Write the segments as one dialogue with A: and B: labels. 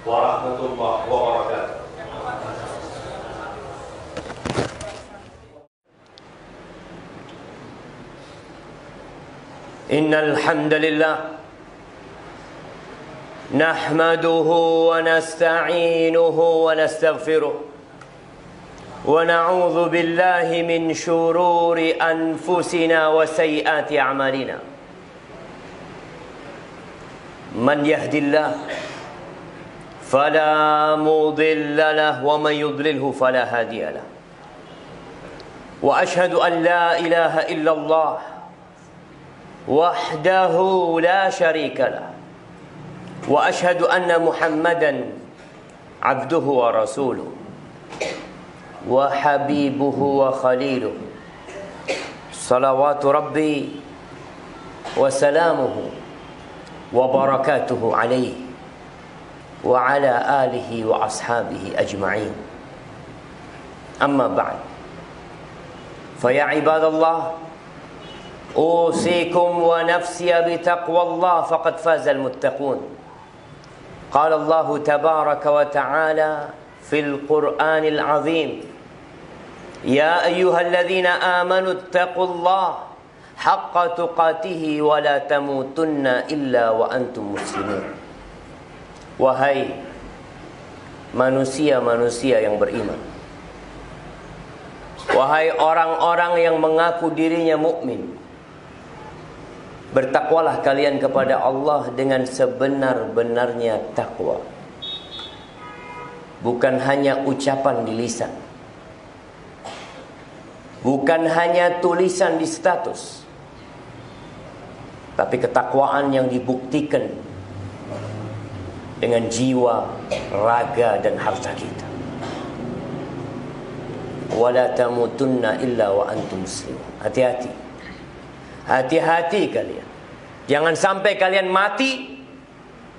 A: warahmatullahi wabarakatuh. Innal hamdalillah nahmaduhu wa nasta'inuhu wa nastaghfiruh wa na'udzu billahi min shururi anfusina wa sayyiati a'malina. Man yahdillah fala mudilla lahu wa man yudlilhu fala hadiya lahu. Wa ashhadu an la ilaha illallah wahdahu la syarika lah. Wa ashhadu anna Muhammadan abduhu wa rasuluh wa habibuhu wa khaliluh. Salawatu rabbi wa salamuhu wa barakatuhu alaihi wa ala alihi wa ashabihi ajma'in. Amma ba'd. Fa ya ibadallah, أوصيكم ونفسي بتقوى الله فقد فاز المتقون. قال الله تبارك وتعالى في القرآن العظيم: يا أيها الذين آمنوا اتقوا الله حق تقاته ولا تموتن إلا وأنتم مسلمون. Wahai manusia-manusia yang beriman, wahai orang-orang yang mengaku dirinya mukmin, bertakwalah kalian kepada Allah dengan sebenar-benarnya takwa. Bukan hanya ucapan di lisan, bukan hanya tulisan di status, tapi ketakwaan yang dibuktikan dengan jiwa, raga, dan harta kita. Wala tamutunna illa wa antum muslimun. Hati-hati. Hati-hati kalian. Jangan sampai kalian mati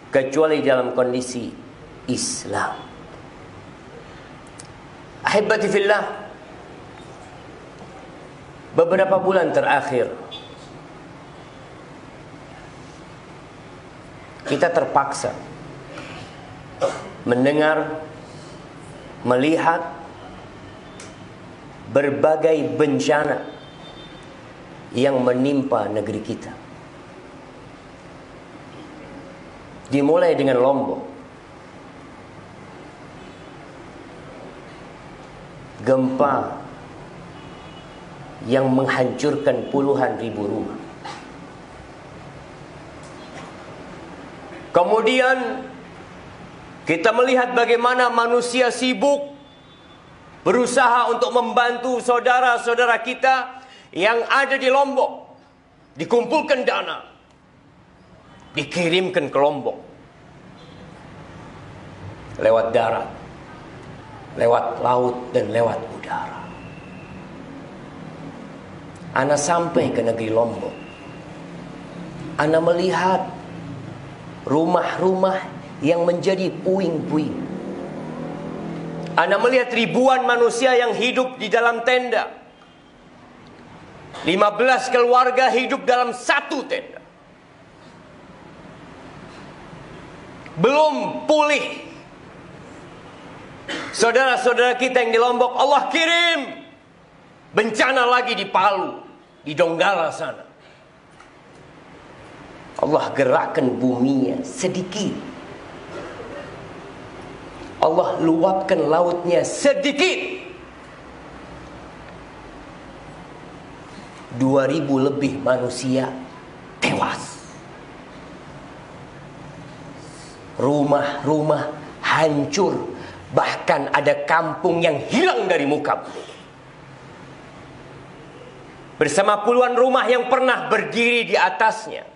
A: kecuali dalam kondisi Islam. Ahibati fillah, beberapa bulan terakhir kita terpaksa mendengar, melihat berbagai bencana yang menimpa negeri kita. Dimulai dengan Lombok, gempa yang menghancurkan puluhan ribu rumah. Kemudian kita melihat bagaimana manusia sibuk berusaha untuk membantu saudara-saudara kita yang ada di Lombok. Dikumpulkan dana, dikirimkan ke Lombok lewat darat, lewat laut, dan lewat udara. Ana sampai ke negeri Lombok, Ana melihat rumah-rumah yang menjadi puing-puing. Ana melihat ribuan manusia yang hidup di dalam tenda. 15 keluarga hidup dalam satu tenda. Belum pulih saudara-saudara kita yang di Lombok. Allah kirim bencana lagi di Palu, di Donggala sana. Allah gerakkan buminya sedikit, Allah luapkan lautnya sedikit. 2000 lebih manusia tewas. Rumah-rumah hancur. Bahkan ada kampung yang hilang dari muka bumi. Bersama puluhan rumah yang pernah berdiri di atasnya,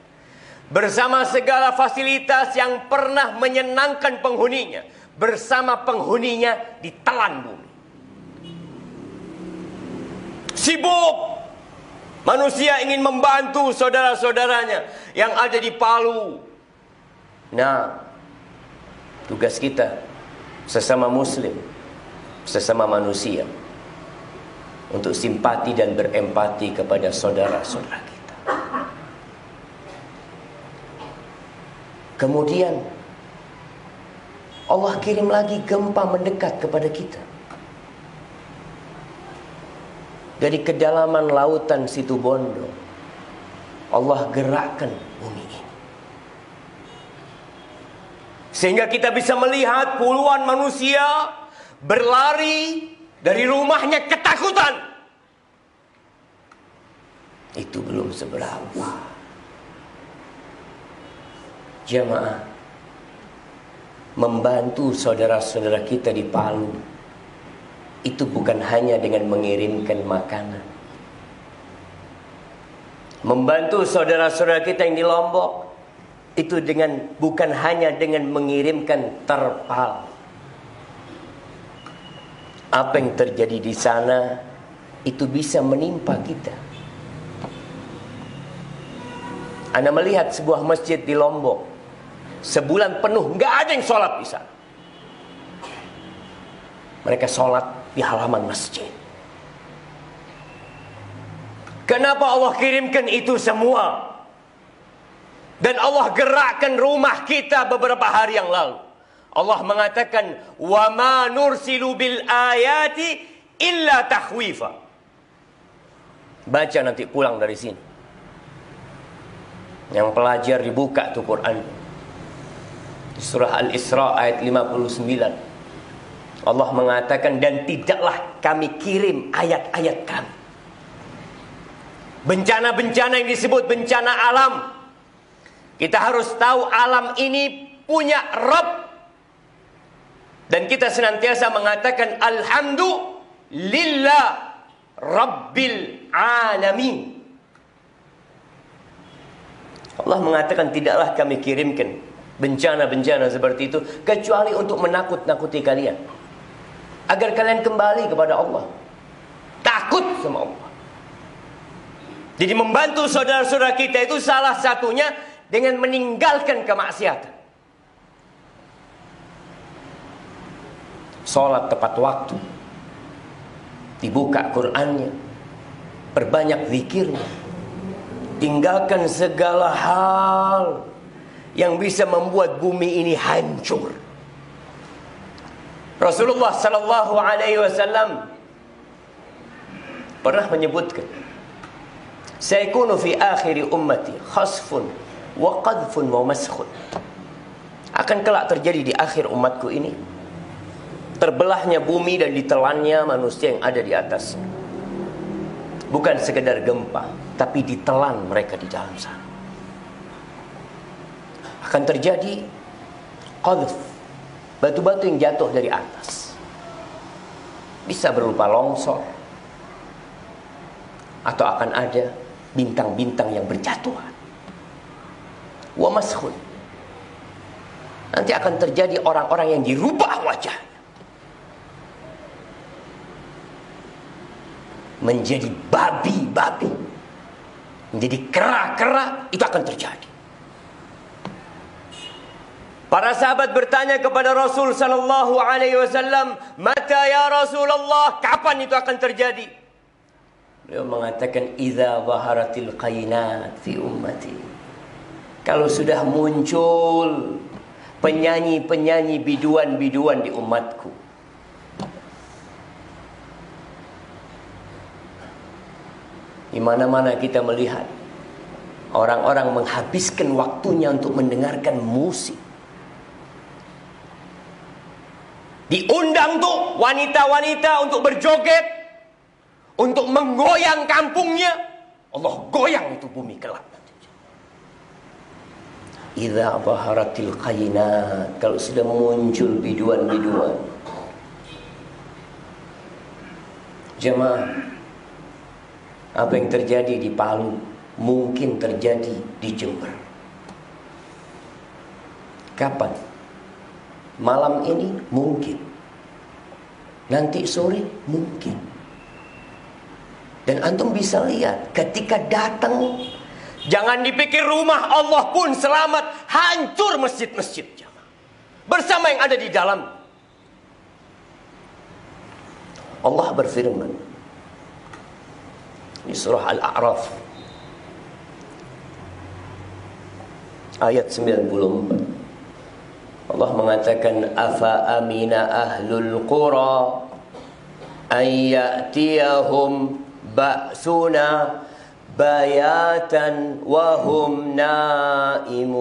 A: bersama segala fasilitas yang pernah menyenangkan penghuninya, bersama penghuninya ditelan bumi. Sibuk manusia ingin membantu saudara-saudaranya yang ada di Palu. Nah, tugas kita sesama muslim, sesama manusia, untuk simpati dan berempati kepada saudara-saudara kita. Kemudian Allah kirim lagi gempa mendekat kepada kita. Dari kedalaman lautan Situbondo, Allah gerakkan bumi ini. Sehingga kita bisa melihat puluhan manusia berlari dari rumahnya ketakutan. Itu belum seberapa. Jamaah, membantu saudara-saudara kita di Palu itu bukan hanya dengan mengirimkan makanan. Membantu saudara-saudara kita yang di Lombok itu bukan hanya dengan mengirimkan terpal. Apa yang terjadi di sana itu bisa menimpa kita. Anda melihat sebuah masjid di Lombok, sebulan penuh nggak ada yang sholat di sana. Mereka sholat di halaman masjid. Kenapa Allah kirimkan itu semua? Dan Allah gerakkan rumah kita beberapa hari yang lalu. Allah mengatakan, "Wa ma nursilu bil ayati illa takhwifa." Baca nanti pulang dari sini. Yang pelajar dibuka tuh Quran. Surah Al-Isra ayat 59. Allah mengatakan, dan tidaklah kami kirim ayat-ayat kami. Bencana-bencana yang disebut bencana alam. Kita harus tahu alam ini punya Rabb. Dan kita senantiasa mengatakan, Alhamdulillah Rabbil Alamin. Allah mengatakan, tidaklah kami kirimkan bencana-bencana seperti itu kecuali untuk menakut-nakuti kalian, agar kalian kembali kepada Allah, takut sama Allah. Jadi membantu saudara-saudara kita itu salah satunya dengan meninggalkan kemaksiatan. Sholat tepat waktu, dibuka Qur'annya, perbanyak zikirnya, tinggalkan segala hal yang bisa membuat bumi ini hancur. Rasulullah sallallahu alaihi wasallam pernah menyebutkan, "Sayakunu fi akhir ummati khasfun wa qadfun wa maskhun." Akan kelak terjadi di akhir umatku ini terbelahnya bumi dan ditelannya manusia yang ada di atasnya. Bukan sekedar gempa, tapi ditelan mereka di dalam sana. Akan terjadi qadf, batu-batu yang jatuh dari atas. Bisa berupa longsor, atau akan ada bintang-bintang yang berjatuhan. Wa maskhun, nanti akan terjadi orang-orang yang dirubah wajahnya menjadi babi-babi, menjadi kera-kera. Itu akan terjadi. Para sahabat bertanya kepada Rasul sallallahu alaihi wasallam, "Mata ya Rasulullah?" Kapan itu akan terjadi? Beliau mengatakan, "Idza zaharatil qainat fi ummati." Kalau sudah muncul penyanyi-penyanyi biduan-biduan di umatku. Di mana-mana kita melihat orang-orang menghabiskan waktunya untuk mendengarkan musik. Diundang tuh wanita-wanita untuk berjoget, untuk menggoyang kampungnya. Allah goyang itu bumi kelak. Idza baharatil qainat, kalau sudah muncul biduan-biduan. Jemaah, apa yang terjadi di Palu mungkin terjadi di Jember. Kapan? Malam ini mungkin. Nanti sore mungkin. Dan antum bisa lihat ketika datang, jangan dipikir rumah Allah pun selamat, hancur masjid-masjid bersama yang ada di dalam. Allah berfirman di surah Al-A'raf ayat 94. Allah mengatakan, afa amina ahlul qura ay ya'tiyahum ba'suna bayatan wa hum naimun.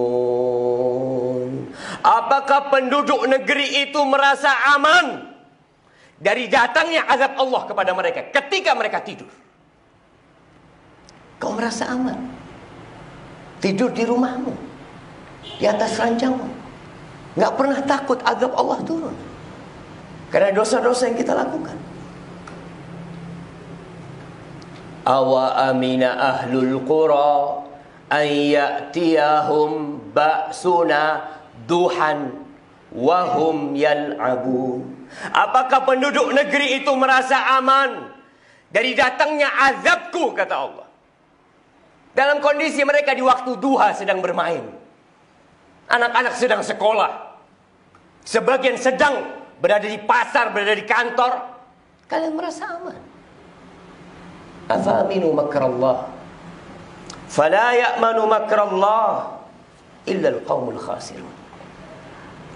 A: Apakah penduduk negeri itu merasa aman dari datangnya azab Allah kepada mereka ketika mereka tidur? Kau merasa aman tidur di rumahmu, di atas ranjangmu, nggak pernah takut azab Allah turun karena dosa-dosa yang kita lakukan. Awa amina ahlul qura ay ya'tiyahum ba'suna duhan wa hum yal'abun. Apakah penduduk negeri itu merasa aman dari datangnya azabku, kata Allah, dalam kondisi mereka di waktu duha sedang bermain, anak-anak sedang sekolah, sebagian sedang berada di pasar, berada di kantor. Kalian merasa aman? Afa aminu makrallah fala ya'manu makrallah illa al-qaumul khasirun.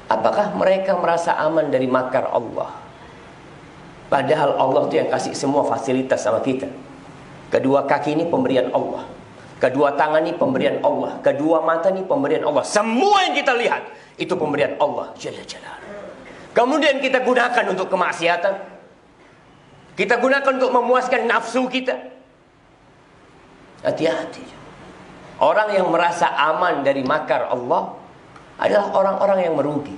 A: Apakah mereka merasa aman dari makar Allah? Padahal Allah itu yang kasih semua fasilitas sama kita. Kedua kaki ini pemberian Allah, kedua tangan ini pemberian Allah, kedua mata ini pemberian Allah. Semua yang kita lihat itu pemberian Allah Jalla Jalaluhu. Kemudian kita gunakan untuk kemaksiatan, kita gunakan untuk memuaskan nafsu kita. Hati-hati. Orang yang merasa aman dari makar Allah adalah orang-orang yang merugi.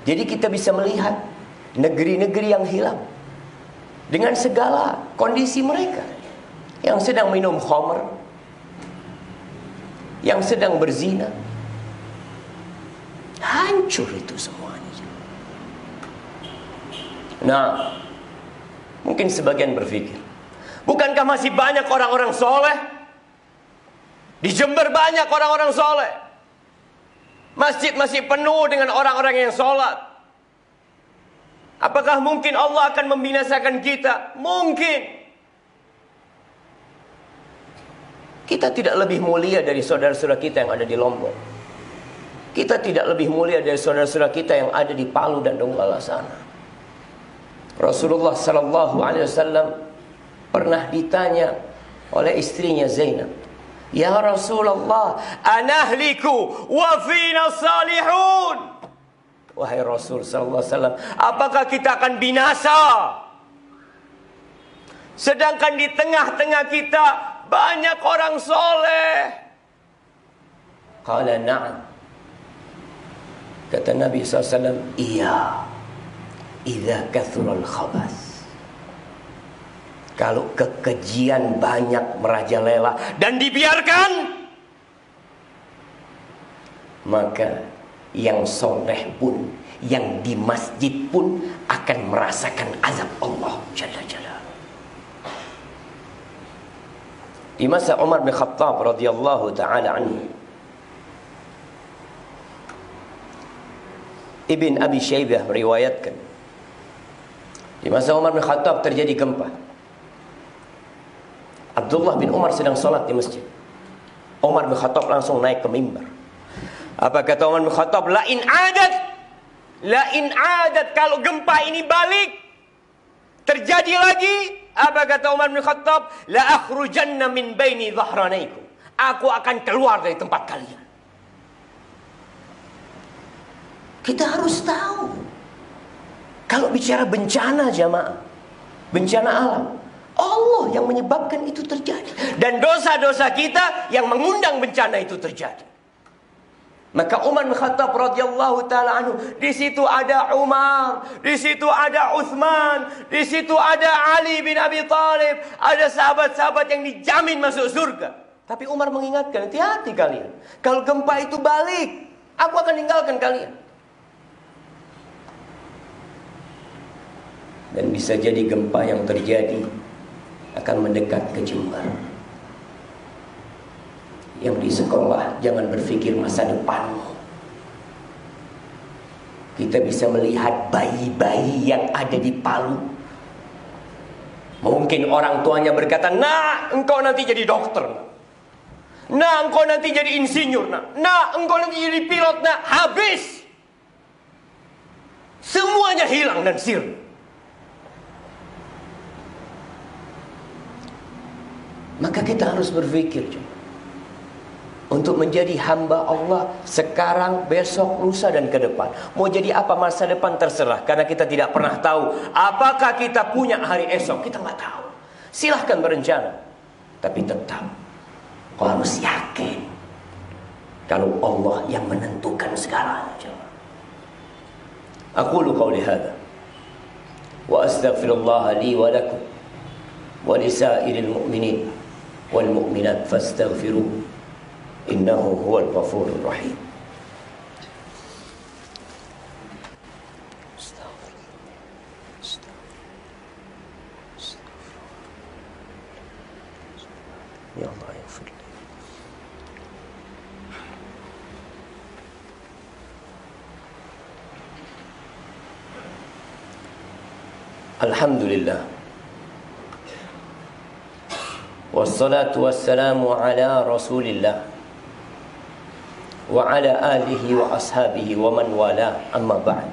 A: Jadi kita bisa melihat negeri-negeri yang hilang dengan segala kondisi mereka, yang sedang minum khamr, yang sedang berzina. Hancur itu semuanya. Nah, mungkin sebagian berpikir, bukankah masih banyak orang-orang soleh? Di Jember banyak orang-orang soleh. Masjid masih penuh dengan orang-orang yang sholat. Apakah mungkin Allah akan membinasakan kita? Mungkin. Kita tidak lebih mulia dari saudara-saudara kita yang ada di Lombok. Kita tidak lebih mulia dari saudara-saudara kita yang ada di Palu dan Donggala sana. Rasulullah sallallahu alaihi wasallam pernah ditanya oleh istrinya Zainab, "Ya Rasulullah, anahliku wa fina salihun." Wahai Rasul sallallahu alaihi wasallam, apakah kita akan binasa sedangkan di tengah-tengah kita banyak orang soleh? Qala na'am. Kata Nabi sallallahu alaihi wasallam, iya. Idza kathural khabas. Kalau kekejian banyak merajalela dan dibiarkan, maka yang soleh pun, yang di masjid pun akan merasakan azab Allah Jalla Jalaluhu. Di masa Umar bin Khattab radhiyallahu taala anhu, Ibn Abi Syaibah meriwayatkan, di masa Umar bin Khattab terjadi gempa. Abdullah bin Umar sedang sholat di masjid. Umar bin Khattab langsung naik ke mimbar. Apa kata Umar bin Khattab? La in adat, kalau gempa ini balik, terjadi lagi. Apa kata Umar bin Khattab? La akhrujanna min baini dhahranaikum. Aku akan keluar dari tempat kalian. Kita harus tahu, kalau bicara bencana jamaah, bencana alam, Allah yang menyebabkan itu terjadi. Dan dosa-dosa kita yang mengundang bencana itu terjadi. Maka Umar bin Khattab radhiyallahu taala anhu, di situ ada Umar, di situ ada Utsman, di situ ada Ali bin Abi Thalib, ada sahabat-sahabat yang dijamin masuk surga. Tapi Umar mengingatkan, hati-hati kalian. Kalau gempa itu balik, aku akan tinggalkan kalian. Dan bisa jadi gempa yang terjadi akan mendekat ke Jember. Yang di sekolah jangan berpikir masa depanmu. Kita bisa melihat bayi-bayi yang ada di Palu. Mungkin orang tuanya berkata, "Nah, engkau nanti jadi dokter. Nak engkau nanti jadi insinyur, nak engkau nanti jadi pilot, nak. Habis. Semuanya hilang dan sirna. Maka kita harus berpikir untuk menjadi hamba Allah sekarang, besok, lusa, dan ke depan. Mau jadi apa masa depan terserah, karena kita tidak pernah tahu apakah kita punya hari esok. Kita nggak tahu. Silahkan berencana, tapi tetap kau harus yakin kalau Allah yang menentukan segalanya. Aqulu qawli hadha wa astaghfirullah li wa lakum wa lisairil mu'minin wal mu'minat fastaghfiruhu innahu huwal ghafurur rahim. Ya Allah, ya Fadli. Alhamdulillah. Wassalatu wassalamu ala Rasulillah wa ala alihi wa ashabihi wa man wala, amma ba'd.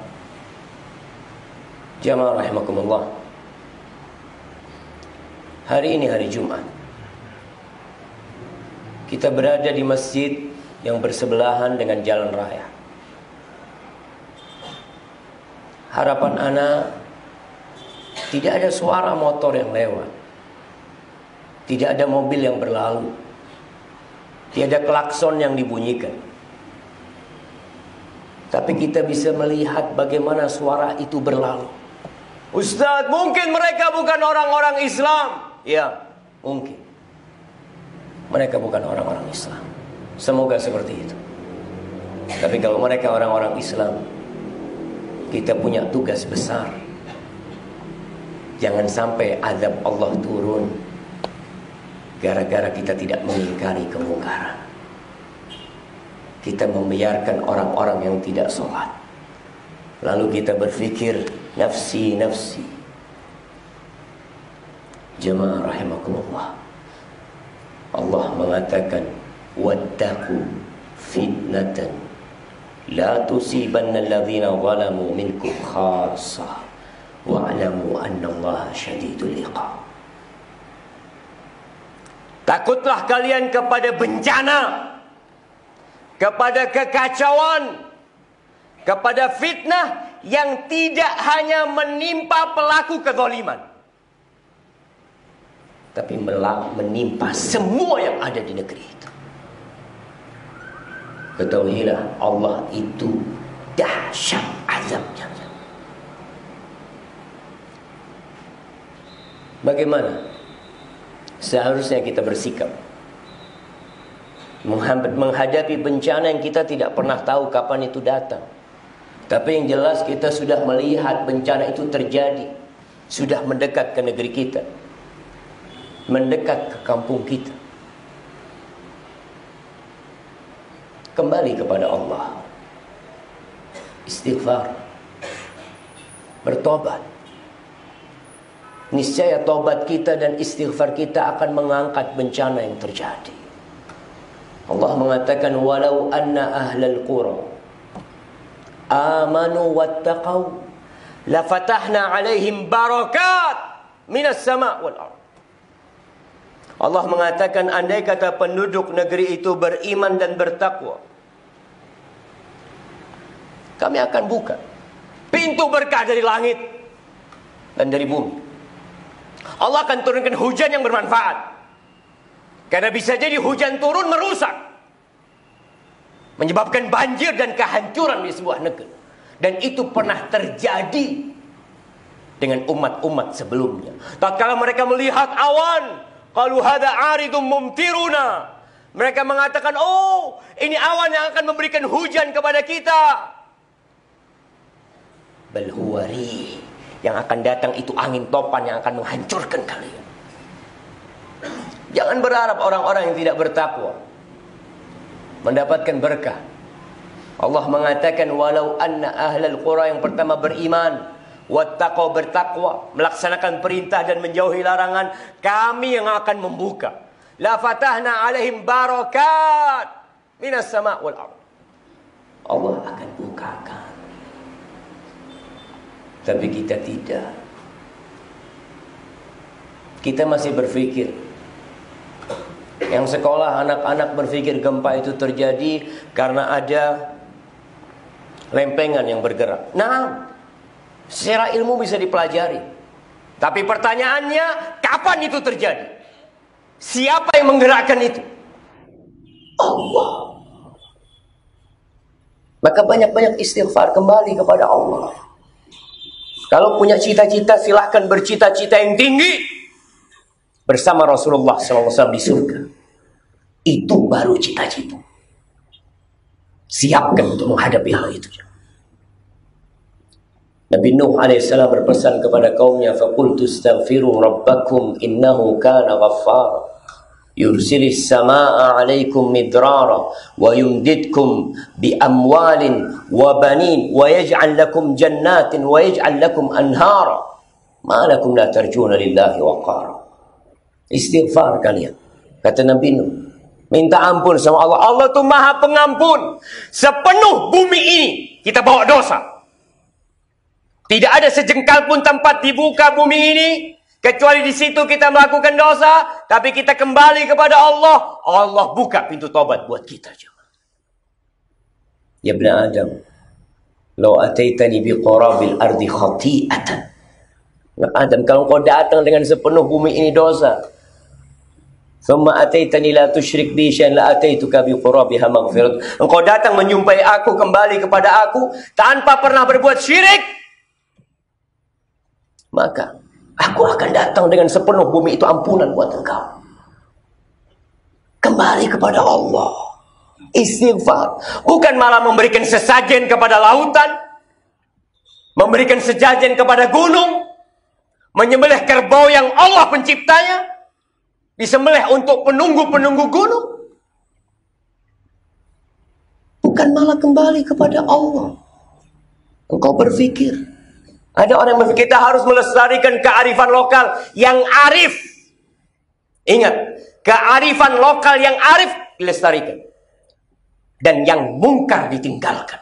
A: Jamaah rahimakumullah. Hari ini hari Jumat. Kita berada di masjid yang bersebelahan dengan jalan raya. Harapan ana, tidak ada suara motor yang lewat, tidak ada mobil yang berlalu, tidak ada klakson yang dibunyikan. Tapi kita bisa melihat bagaimana suara itu berlalu. Ustaz, mungkin mereka bukan orang-orang Islam. Ya, mungkin mereka bukan orang-orang Islam. Semoga seperti itu. Tapi kalau mereka orang-orang Islam, kita punya tugas besar. Jangan sampai azab Allah turun gara-gara kita tidak mengingkari kemungkaran. Kita membiarkan orang-orang yang tidak sholat, lalu kita berpikir nafsi, nafsi. Jemaah rahimakumullah, Allah mengatakan wattaqu fitnatan la tusibanna alladhina zalamu minkum khassah wa'lamu annallaha syadidul iqab. Takutlah kalian kepada bencana, kepada kekacauan, kepada fitnah yang tidak hanya menimpa pelaku kezaliman, tapi menimpa semua yang ada di negeri itu. Ketahuilah Allah itu dahsyat azabnya. Bagaimana seharusnya kita bersikap menghadapi bencana yang kita tidak pernah tahu kapan itu datang? Tapi yang jelas kita sudah melihat bencana itu terjadi, sudah mendekat ke negeri kita, mendekat ke kampung kita. Kembali kepada Allah, istighfar, bertobat. Niscaya tobat kita dan istighfar kita akan mengangkat bencana yang terjadi. Allah mengatakan walau anna ahlal qura amanu wattaqau lafatahna alaihim barakat minas sama' wal ardh. Allah mengatakan andai kata penduduk negeri itu beriman dan bertakwa, kami akan buka pintu berkah dari langit dan dari bumi. Allah akan turunkan hujan yang bermanfaat. Karena bisa jadi hujan turun merusak, menyebabkan banjir dan kehancuran di sebuah negeri. Dan itu pernah terjadi dengan umat-umat sebelumnya. Tatkala mereka melihat awan, qalu hadza 'aridum mumtiruna. Mereka mengatakan, oh, ini awan yang akan memberikan hujan kepada kita. Bal huwa rih. Yang akan datang itu angin topan yang akan menghancurkan kalian. Jangan berharap orang-orang yang tidak bertakwa mendapatkan berkah. Allah mengatakan walau anna ahlal qura, yang pertama beriman, wattaqau, bertakwa, melaksanakan perintah dan menjauhi larangan, kami yang akan membuka la fatahna alaihim barakat minas sama' wal ardh. Allah akan bukakan. Tapi kita tidak. Kita masih berpikir. Yang sekolah anak-anak berpikir gempa itu terjadi karena ada lempengan yang bergerak. Nah, secara ilmu bisa dipelajari. Tapi pertanyaannya, kapan itu terjadi? Siapa yang menggerakkan itu? Allah. Maka banyak-banyak istighfar, kembali kepada Allah. Kalau punya cita-cita, silahkan bercita-cita yang tinggi bersama Rasulullah SAW di surga. Itu baru cita-cita. Siapkan untuk menghadapi hal itu. Nabi Nuh alaihissalam berpesan kepada kaumnya, faqultu astaghfiru rabbakum innahu kana ghaffara yursilis samaa'a 'alaikum midrara wa yumdidkum bi amwalin wa banin wa yaj'al lakum jannatin wa yaj'al lakum anhara ma lakum la tarjuna lillahi waqara. Istighfar kalian, kata Nabi Nuh, minta ampun sama Allah. Allah itu Maha Pengampun. Sepenuh bumi ini kita bawa dosa. Tidak ada sejengkal pun tempat dibuka bumi ini kecuali di situ kita melakukan dosa, tapi kita kembali kepada Allah. Allah buka pintu taubat buat kita. Ya ibn Adam, law ataitani bi qarabil ardi khati'atan. Nah, Adam, kalau kau datang dengan sepenuh bumi ini dosa, thumma ataitani la tusyrik bi syai'an la ataituka bi qurabiha maghfirat. Engkau datang menjumpai aku, kembali kepada aku tanpa pernah berbuat syirik, maka aku akan datang dengan sepenuh bumi itu ampunan buat engkau. Kembali kepada Allah. Istighfar. Bukan malah memberikan sesajen kepada lautan, memberikan sesajen kepada gunung, menyembelih kerbau yang Allah penciptanya, disembelih untuk penunggu-penunggu gunung. Bukan malah kembali kepada Allah. Engkau berpikir. Ada orang yang berpikir kita harus melestarikan kearifan lokal yang arif. Ingat, kearifan lokal yang arif dilestarikan. Dan yang mungkar ditinggalkan.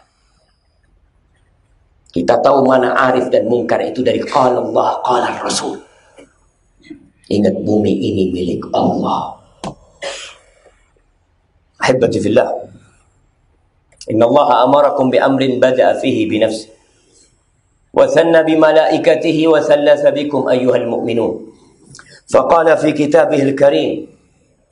A: Kita tahu mana arif dan mungkar itu dari qala Allah, qala Rasul. Ingat, bumi ini milik Allah. Ahibati fillah, inna Allah amarakum bi amrin bada'a fihi bi nafsi wa thanna bi malaikatihi wa thallatha bikum ayyuhal mu'minun. Faqala fi kitabihil karim,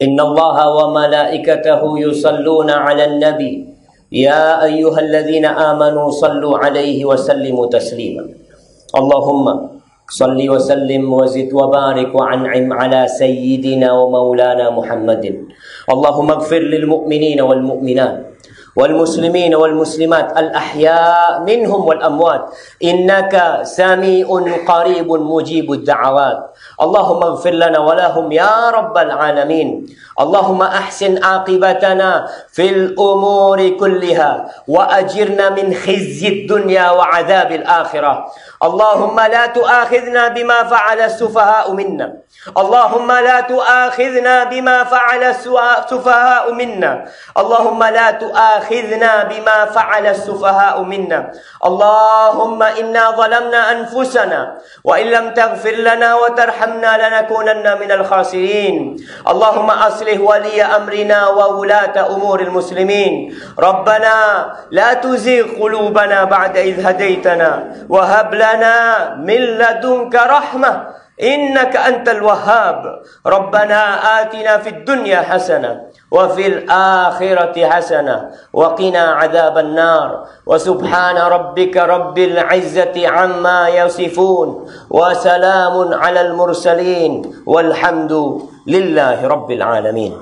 A: inna Allah wa malaikatahu yusalluna 'alan nabi ya ayyuhalladzina amanu sallu 'alaihi wa sallimu taslima. Allahumma salli wa sallim wa zid wa barik wa an'im ala sayyidina wa maulana Muhammadin. Allahumma ighfir lil mu'minina wal mu'minat wal muslimina wal muslimat al ahya' minhum wal amwat innaka sami'un qaribun mujibud da'awat. Allahumma ighfir lana wa lahum ya rabbal alamin. Allahumma ahsin aqibatana fil umuri kulliha wa ajirna min khizyid dunya wa adzabil akhirah. Allahumma la tu'akhidhna bima fa'ala as-sufaha'u minna. Allahumma la tu'akhidhna bima fa'ala as-sufaha'u minna. Allahumma la tu'akhidhna bima fa'ala as-sufaha'u minna. Allahumma inna zalamna anfusana wa in lam taghfir lana wa tarhamna lanakunanna minal khasirin. Allahumma aslih waliya amrina wa wulata umuril muslimin. Rabbana la tuzigh qulubana ba'da idh hadaitana wa hab lana min ladunka rahmah innaka antal wahhab. Rabbana atina fid dunya hasanah wa fil akhirati hasanah wa qina adzaban nar. Wa subhana rabbika rabbil izzati amma yasifun wa salamun alal mursalin walhamdu lillahi rabbil alamin.